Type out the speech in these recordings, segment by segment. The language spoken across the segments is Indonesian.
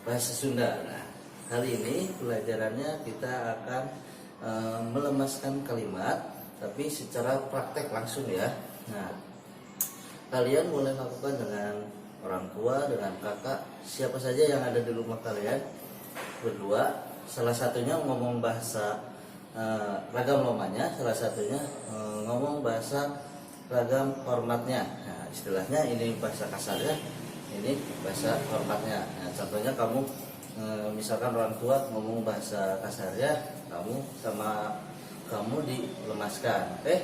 bahasa Sunda. Nah, kali ini pelajarannya kita akan melemaskan kalimat, tapi secara praktek langsung ya. Nah, kalian boleh lakukan dengan orang tua, dengan kakak, siapa saja yang ada di rumah kalian berdua. Salah satunya ngomong bahasa ragam lomanya, salah satunya ngomong bahasa ragam hormatnya. Nah, istilahnya ini bahasa kasarnya, ini bahasa hormatnya. Nah, contohnya kamu misalkan orang tua ngomong bahasa kasarnya, kamu sama kamu dilemaskan, oke?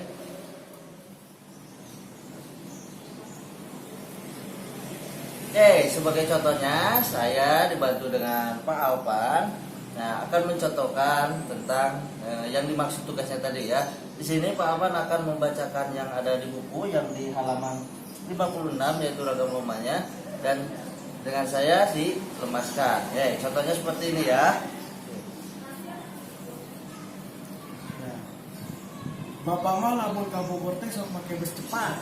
Oke, sebagai contohnya saya dibantu dengan Pak Alpan. Nah, akan mencontohkan tentang yang dimaksud tugasnya tadi ya. Di sini Pak Alpan akan membacakan yang ada di buku yang di halaman 56 yaitu ragam lomanya, dan dengan saya dilemaskan. Ya, contohnya seperti ini ya. Bapak mah lamun ka Bogor teh sok make bus cepat.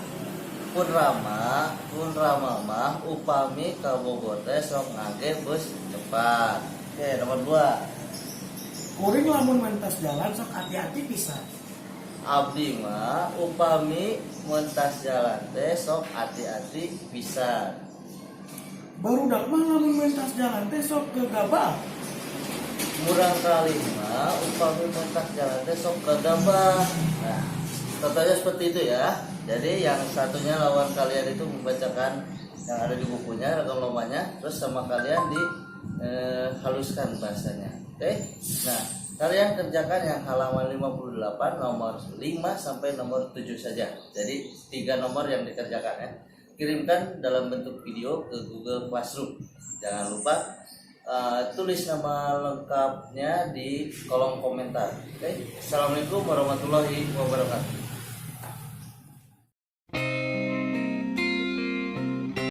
Pun Rama mah upami ka Bogor teh sok ngage bus cepat. Oke, nomor 2. Kuring lamun mentas jalan sok hati-hati pisan. Abdi mah upami mentas jalan teh sok hati-hati pisan. Barudak mah lamun mentas jalan teh sok gegabah. Murang kali mah upami mentas jalan teh sok gegabah. Nah, contohnya seperti itu ya. Jadi yang satunya lawan kalian itu membacakan yang ada di bukunya, ragam lomanya, terus sama kalian haluskan bahasanya. Oke? Nah, kalian kerjakan yang halaman 58 nomor 5 sampai nomor 7 saja. Jadi 3 nomor yang dikerjakan ya. Kirimkan dalam bentuk video ke Google Classroom. Jangan lupa tulis nama lengkapnya di kolom komentar. Oke? Assalamualaikum warahmatullahi wabarakatuh.